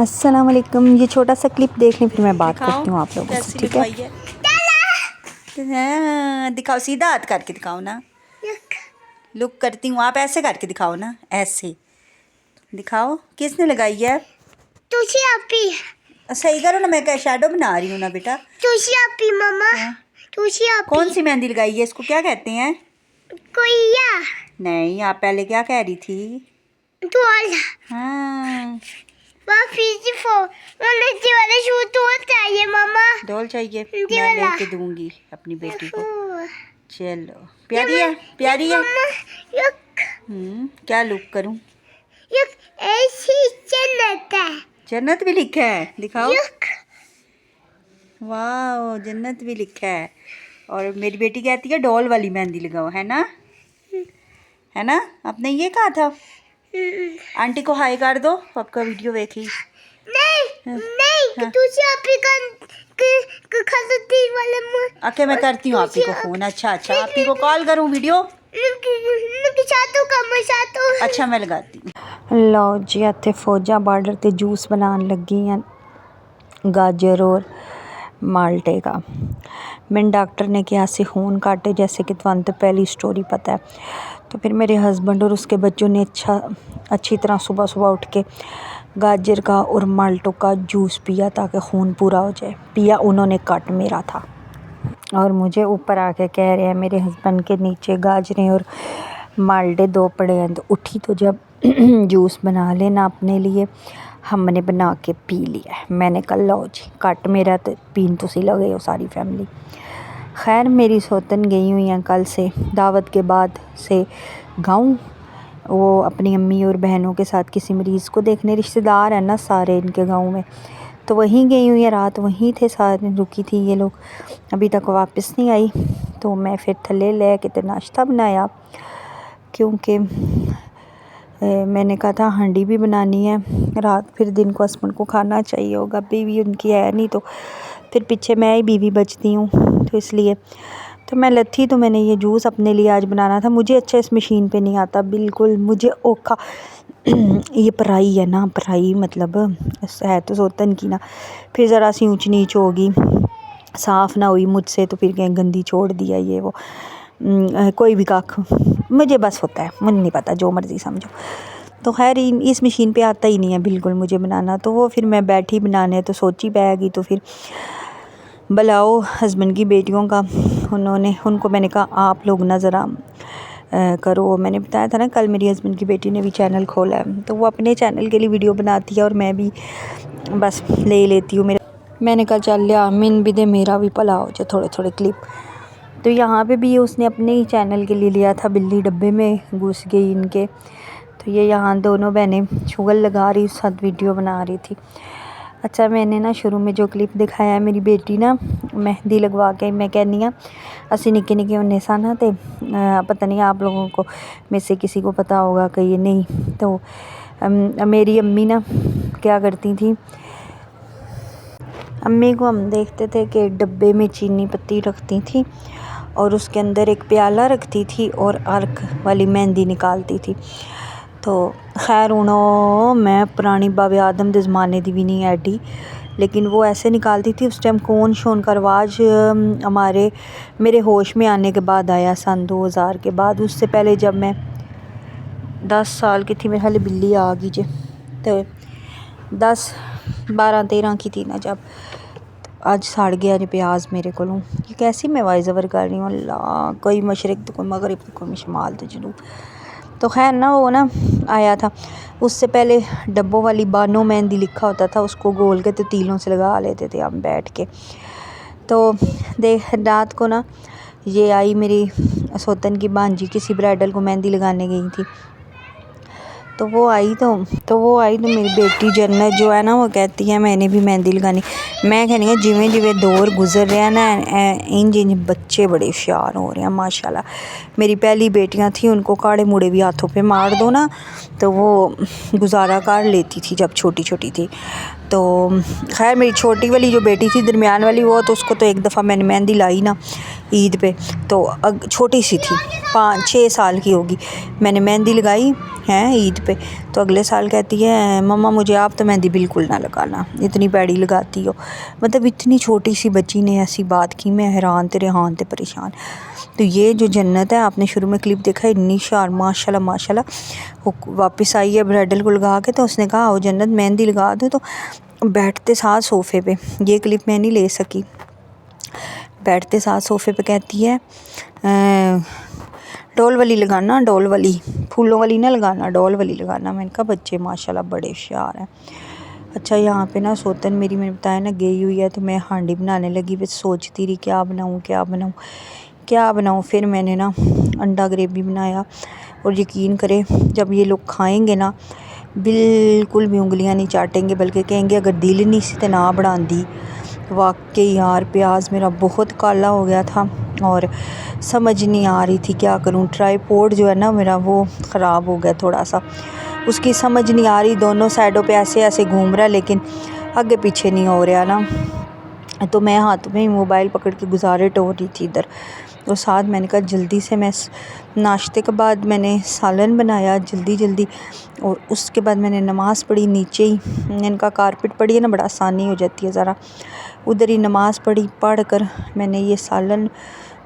अस्सलाम वालेकुम। ये छोटा सा क्लिप देख लें, फिर मैं बात करती हूँ आप लोगों से, ठीक है? दिखाओ, सीधा हाथ करके दिखाओ ना। लुक करती हूँ, आप ऐसे करके दिखाओ ना, ऐसे दिखाओ। किसने लगाई है? तुझे आपी। सही करो ना, मैं क्या शैडो बना रही हूँ ना बेटा। तुझे आपी मम्मा। हाँ। तुझे आपी। कौन सी मेहंदी लगाई है? इसको क्या कहते हैं? कोइया। नहीं, आप पहले क्या कह रही थी? डॉल। हाँ, मुझे वाला शूट तो चाहिए मम्मा। डॉल चाहिए, ये मैं वाला। लेके दूंगी अपनी बेटी को। चलो, प्यारी है, प्यारी है। क्या लुक करूं? ऐसी जन्नत है। जन्नत भी लिखा है, दिखाओ। वाह, जन्नत भी लिखा है। और मेरी बेटी कहती है डॉल वाली मेहंदी लगाओ, है ना? है ना? आपने ये कहा था। आंटी को हाय कर दो, आपका वीडियो देखी। नहीं नहीं, तुझे आपी वाला आके मैं करती हूँ आपी को फोन। अच्छा, आपी को कॉल करूँ वीडियो? अच्छा, मैं लगाती हूँ। लो जी, इत्थे फौजा बार्डर ते जूस बनाने लगी हैं, गाजर और माल्टे का। मैंने डॉक्टर ने कहा से खून काटे, जैसे कि तुहानू तो पहली स्टोरी पता है। तो फिर मेरे हस्बैंड और उसके बच्चों ने अच्छी तरह सुबह सुबह उठ के गाजर का और माल्टों का जूस पिया ताकि खून पूरा हो जाए। पिया उन्होंने, कट मेरा था। और मुझे ऊपर आके कह रहे हैं मेरे हस्बैंड के नीचे गाजरें और माल्टे दो पड़े हैं, तो उठी तो जब जूस बना लेना अपने लिए। हमने बना के पी लिया है। मैंने कहा लो जी, कट मेरा तो पीन तुसी लगे हो सारी फैमिली। खैर, मेरी सौतन गई हुई हैं कल से दावत के बाद से गाँव। वो अपनी अम्मी और बहनों के साथ किसी मरीज़ को देखने, रिश्तेदार हैं ना सारे इनके गाँव में, तो वहीं गई हुई है। रात वहीं थे, सारे रुकी थी ये लोग, अभी तक वापस नहीं आई। तो मैं फिर थले ले के तो नाश्ता बनाया, क्योंकि मैंने कहा था हांडी भी बनानी है रात, फिर दिन को हस्बैंड को खाना चाहिए होगा। बीवी उनकी है नहीं, तो फिर पीछे मैं ही बीवी बचती हूँ, तो इसलिए तो मैं लथी। तो मैंने ये जूस अपने लिए आज बनाना था। मुझे अच्छा इस मशीन पे नहीं आता बिल्कुल, मुझे औखा। ये पराई है ना, पराई मतलब है तो सोतन की ना, फिर ज़रा सी ऊँच नीच होगी, साफ़ ना हुई मुझसे तो फिर कहीं गंदी छोड़ दिया ये वो। कोई भी कख मुझे बस होता है, मुझे नहीं पता, जो मर्ज़ी समझो। तो खैर इस मशीन पे आता ही नहीं है बिल्कुल मुझे बनाना। तो वो फिर मैं बैठी बनाने, तो सोची बैगी, तो फिर बुलाओ हस्बैंड की बेटियों का। उनको मैंने कहा आप लोग ना ज़रा करो। मैंने बताया था ना कल मेरी हस्बैंड की बेटी ने भी चैनल खोला है, तो वो अपने चैनल के लिए वीडियो बनाती है और मैं भी बस ले लेती हूँ। मैंने कहा चल लिया मिन भी दे, मेरा भी भला हो जाए, थोड़े थोड़े क्लिप। तो यहाँ पे भी उसने अपने ही चैनल के लिए लिया था। बिल्ली डब्बे में घुस गई इनके, तो ये यहाँ दोनों बहनें शुगर लगा रही, साथ वीडियो बना रही थी। अच्छा, मैंने ना शुरू में जो क्लिप दिखाया है, मेरी बेटी ना मेहंदी लगवा के, मैं कहनी हाँ असी निक्के निक्के होने सा ना, तो पता नहीं आप लोगों को में से किसी को पता होगा कि ये नहीं। तो मेरी अम्मी ना क्या करती थी, अम्मी को हम देखते थे कि डब्बे में चीनी पत्ती रखती थी और उसके अंदर एक प्याला रखती थी और अर्क वाली मेहंदी निकालती थी। तो खैर हूँ मैं पुरानी बाबे आदम के ज़माने की भी नहीं एडी, लेकिन वो ऐसे निकालती थी। उस टाइम कौन शोन का रवाज मेरे होश में आने के बाद आया, सन 2000 के बाद। उससे पहले जब मैं 10 साल की थी, मेरे हाले बिल्ली आ गई जे, तो 10 12 13 की थी ना जब। आज सड़ गया जी प्याज मेरे को। ये कैसी मैं वॉइस ओवर कर रही हूँ, अल्लाह। कोई मशरक़ तो कोई मगरिब तो कोई शमाल तो जरूर। तो खैर ना वो ना आया था, उससे पहले डब्बों वाली बानो मेहंदी लिखा होता था, उसको गोल के तो तीलों से लगा लेते थे हम बैठ के। तो देख रात को ना ये आई मेरी सौतन की भांजी, किसी ब्राइडल को मेहंदी लगाने गई थी। तो वो आई तो मेरी बेटी जन्नत जो है ना, वो कहती है मैंने भी मेहंदी लगानी। मैं कहनी है जिमें जिमें दौर गुजर रहा है ना, इंज बच्चे बड़े होशियार हो रहे हैं माशाल्लाह। मेरी पहली बेटियां थी, उनको काड़े मुड़े भी हाथों पे मार दो ना तो वो गुजारा कर लेती थी जब छोटी छोटी थी। तो खैर मेरी छोटी वाली जो बेटी थी, दरमियान वाली, वो तो उसको तो एक दफ़ा मैंने मेहंदी लाई ना ईद पे, तो छोटी सी थी, 5-6 साल की होगी, मैंने मेहंदी लगाई है ईद पे। पे। तो अगले साल कहती है मम्मा मुझे आप तो मेहंदी बिल्कुल ना लगाना, इतनी पैड़ी लगाती हो। मतलब इतनी छोटी सी बच्ची ने ऐसी बात की, मैं हैरान तेरे हान ते परेशान। तो ये जो जन्नत है, आपने शुरू में क्लिप देखा, इतनी शार माशाल्लाह माशाल्लाह, वो वापस आई है ब्राइडल को लगा के। तो उसने कहा आओ जन्नत मेहंदी लगा दो, तो बैठते साथ सोफ़े पे, ये क्लिप मैं नहीं ले सकी, बैठते साथ सोफ़े पे कहती है डोल वाली लगाना, डोल वाली, फूलों वाली ना लगाना, डोल वाली लगाना। मैंने कहा बच्चे माशाल्लाह बड़े होशियार हैं। अच्छा यहाँ पे ना सोतन मेरी, मैंने बताया ना गई हुई है, तो मैं हांडी बनाने लगी, बस सोचती रही क्या बनाऊँ क्या बनाऊँ क्या बनाऊँ। फिर मैंने ना अंडा ग्रेवी बनाया, और यकीन करें जब ये लोग खाएंगे ना बिल्कुल भी उंगलियां नहीं चाटेंगे, बल्कि कहेंगे अगर दिल नहीं सी तो ना बनांदी। वाकई यार प्याज मेरा बहुत काला हो गया था और समझ नहीं आ रही थी क्या करूं। ट्राईपोड जो है ना मेरा वो ख़राब हो गया थोड़ा सा, उसकी समझ नहीं आ रही, दोनों साइडों पे ऐसे ऐसे घूम रहा है लेकिन आगे पीछे नहीं हो रहा ना। तो मैं हाथ में मोबाइल पकड़ के गुजारे टोर रही थी इधर, और साथ मैंने कहा जल्दी से, मैं नाश्ते के बाद मैंने सालन बनाया जल्दी, और उसके बाद मैंने नमाज़ पढ़ी नीचे ही, इनका कारपेट पड़ी है ना, बड़ा आसानी हो जाती है ज़रा, उधर ही नमाज़ पढ़ी, पढ़ कर मैंने ये सालन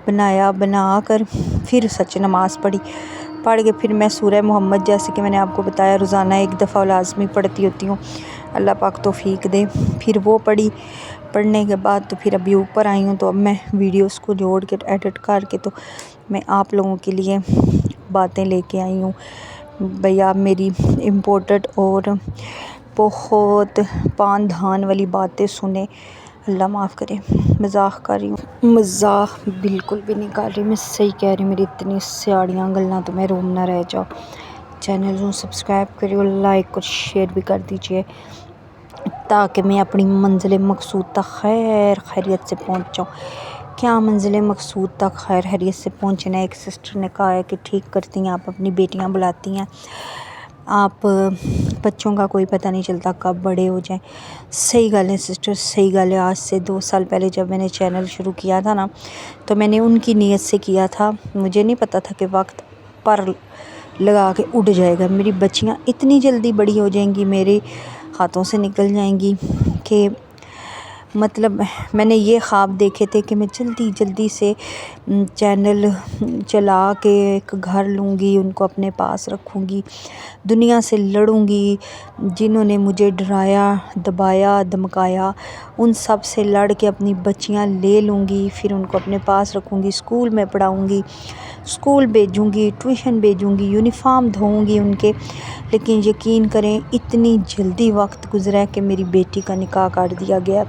बनाया, बना कर फिर सच नमाज़ पढ़ के फिर मैं सूरह मोहम्मद, जैसे कि मैंने आपको बताया रोज़ाना एक दफ़ा लाज़मी पढ़ती होती हूँ, अल्लाह पाक तौफ़ीक दे। फिर वो पढ़ने के बाद तो फिर अभी ऊपर आई हूँ, तो अब मैं वीडियोस को जोड़ के एडिट करके तो मैं आप लोगों के लिए बातें लेके आई हूँ। भैया मेरी इम्पोर्टेड और बहुत पान धान वाली बातें सुने, अल्लाह माफ़ करे, मजाक कर रही हूँ, मजाक बिल्कुल भी नहीं कर रही, मैं सही कह रही हूँ। मेरी इतनी स्याड़ियाँ गल्लां तो मैं रोम ना रह जाओ। चैनल को सब्सक्राइब करिए, लाइक और शेयर भी कर दीजिए, ताकि मैं अपनी मंजिल मकसूद तक खैर खैरियत से पहुँच जाऊँ। क्या मंजिल मकसूद तक खैर खैरियत से पहुँचना है। एक सिस्टर ने कहा है कि ठीक करती हैं आप, अपनी बेटियाँ बुलाती हैं आप, बच्चों का कोई पता नहीं चलता कब बड़े हो जाएं। सही गल है सिस्टर, सही गल है। आज से 2 साल पहले जब मैंने चैनल शुरू किया था ना, तो मैंने उनकी नीयत से किया था, मुझे नहीं पता था कि वक्त पर लगा के उड़ जाएगा। मेरी बच्चियाँ इतनी जल्दी बड़ी हो जाएंगी, मेरे हाथों से निकल जाएंगी कि मतलब मैंने ये ख्वाब देखे थे कि मैं जल्दी से चैनल चला के एक घर लूँगी, उनको अपने पास रखूँगी, दुनिया से लड़ूँगी, जिन्होंने मुझे डराया दबाया धमकाया उन सब से लड़ के अपनी बच्चियाँ ले लूँगी, फिर उनको अपने पास रखूँगी, स्कूल में पढ़ाऊँगी, स्कूल भेजूँगी, ट्यूशन भेजूँगी, यूनिफॉर्म धोऊँगी उनके। लेकिन यकीन करें इतनी जल्दी वक्त गुज़रा है कि मेरी बेटी का निकाह कर दिया गया,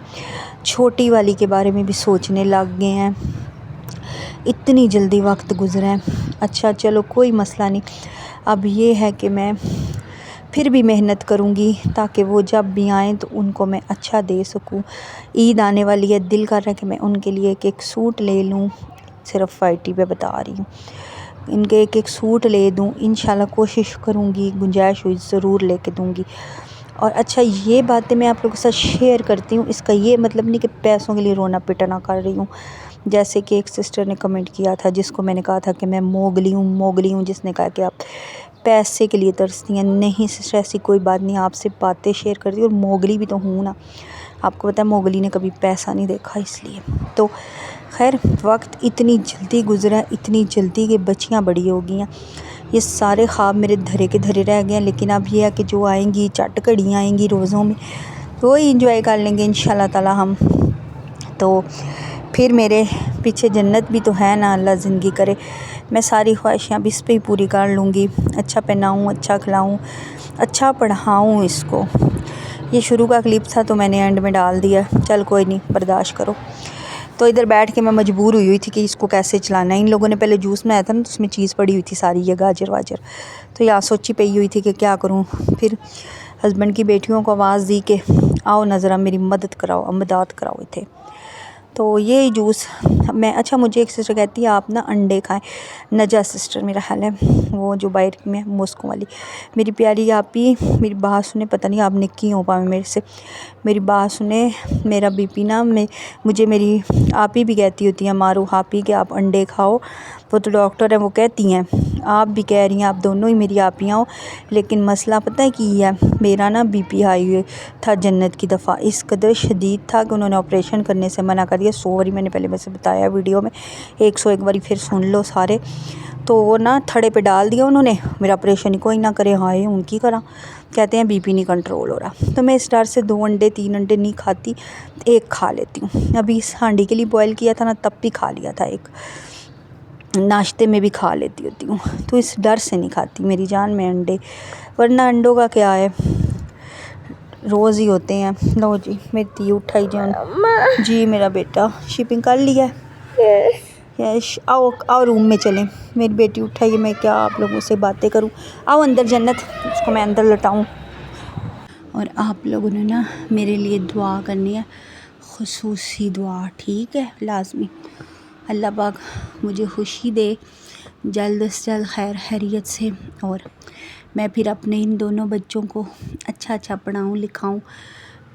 छोटी वाली के बारे में भी सोचने लग गए हैं, इतनी जल्दी वक्त गुज़रा है। अच्छा चलो कोई मसला नहीं, अब ये है कि मैं फिर भी मेहनत करूँगी ताकि वो जब भी आएँ तो उनको मैं अच्छा दे सकूँ। ईद आने वाली है, दिल कर रहा है कि मैं उनके लिए एक सूट ले लूँ, सिर्फ वाइटी पे बता रही हूँ, इनके एक सूट ले दूँ, इंशाल्लाह कोशिश करूँगी, गुंजाइश हुई ज़रूर लेके दूँगी। और अच्छा ये बातें मैं आप लोगों के साथ शेयर करती हूँ, इसका ये मतलब नहीं कि पैसों के लिए रोना पिटना कर रही हूँ। जैसे कि एक सिस्टर ने कमेंट किया था, जिसको मैंने कहा था कि मैं मोगली हूँ, जिसने कहा कि आप पैसे के लिए तरसती हैं। नहीं सिस्टर ऐसी कोई बात नहीं, आपसे बातें शेयर करती हूँ, और मोगली भी तो हूँ ना, आपको पता है मोगली ने कभी पैसा नहीं देखा, इसलिए। तो खैर वक्त इतनी जल्दी गुज़रा, इतनी जल्दी कि बच्चियाँ बड़ी हो गई हैं, ये सारे ख्वाब मेरे धरे के धरे रह गए हैं। लेकिन अब ये है कि जो आएंगी चट घड़ियाँ आएंगी रोज़ों में, वो ही इंजॉय कर लेंगे इंशाल्लाह ताला हम। तो फिर मेरे पीछे जन्नत भी तो है ना, अल्लाह ज़िंदगी करे, मैं सारी ख्वाहिशें अब इस पे ही पूरी कर लूँगी। अच्छा पहनाऊँ, अच्छा खिलाऊँ, अच्छा पढ़ाऊँ इसको। ये शुरू का क्लिप था तो मैंने एंड में डाल दिया, चल कोई नहीं बर्दाश्त करो। तो इधर बैठ के मैं मजबूर हुई थी कि इसको कैसे चलाना है। इन लोगों ने पहले जूस बनाया था ना, तो उसमें चीज़ पड़ी हुई थी सारी, ये गाजर वाजर, तो यहाँ सोची पई हुई थी कि क्या करूँ। फिर हस्बैंड की बेटियों को आवाज़ दी कि आओ ना ज़रा मेरी मदद कराओ, मदद कराओ इतने। तो ये जूस मैं, अच्छा मुझे एक सिस्टर कहती है आप ना अंडे खाएं, नजा सिस्टर मेरा हाल है, वो जो बाहर में मॉस्को वाली मेरी प्यारी आप ही, मेरी बात सुने, पता नहीं आप निक्की हो पाए मेरे से, मेरी बात सुने, मेरा बीपी ना मुझे मेरी आप ही भी कहती होती हैं मारू आप ही कि आप अंडे खाओ, वो तो डॉक्टर हैं, वो कहती हैं आप भी कह रही हैं आप दोनों ही मेरी आपियाँ हो, लेकिन मसला पता है की है, मेरा ना बीपी हाई हुए था जन्नत की दफ़ा, इस कदर शदीद था कि उन्होंने ऑपरेशन करने से मना कर दिया। 100 बारी मैंने पहले वैसे बताया वीडियो में, 101 बारी फिर सुन लो सारे। तो वो ना थड़े पे डाल दिया उन्होंने, मेरा ऑपरेशन ही कोई ना करे, हाय उनकी करा, कहते हैं बीपी नहीं कंट्रोल हो रहा। तो मैं इस डर से 2 अंडे 3 अंडे नहीं खाती, एक खा लेती हूँ। अभी इस हांडी के लिए बॉयल किया था ना, तब भी खा लिया था एक, नाश्ते में भी खा लेती होती हूँ। तो इस डर से नहीं खाती मेरी जान मैं अंडे, वरना अंडों का क्या है, रोज़ ही होते हैं। लो जी मेरी धी उठाई जान जी, मेरा बेटा शिपिंग कर लिया है। यस, आओ आओ रूम में चलें, मेरी बेटी उठाइए, मैं क्या आप लोगों से बातें करूं। आओ अंदर जन्नत, उसको मैं अंदर लटाऊं। और आप लोगों ने ना मेरे लिए दुआ करनी है, खुसूसी दुआ, ठीक है, लाजमी। अल्लाह पाक मुझे खुशी दे जल्द से जल्द खैर खैरियत से, और मैं फिर अपने इन दोनों बच्चों को अच्छा अच्छा पढ़ाऊँ लिखाऊँ।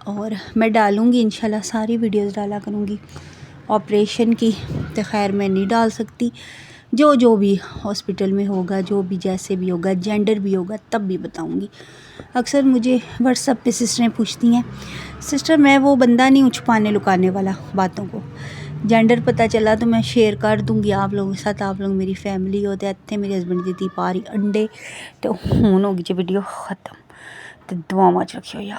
और मैं डालूँगी इंशाल्लाह, सारी वीडियोस डाला करूँगी। ऑपरेशन की तो खैर मैं नहीं डाल सकती, जो भी हॉस्पिटल में होगा, जो भी जैसे भी होगा, जेंडर भी होगा तब भी बताऊँगी। अक्सर मुझे व्हाट्सएप पे सिस्टरें पूछती हैं, सिस्टर मैं वो बंदा नहीं हूँ छुपाने लुकाने वाला बातों को, जेंडर पता चला तो मैं शेयर कर दूँगी आप लोगों के साथ, आप लोग मेरी फैमिली होते। इतने मेरे हस्बैंड दी 3 पारी अंडे तो हूँ होगी जी वीडियो ख़त्म। तो दुआ मच रखियो यार।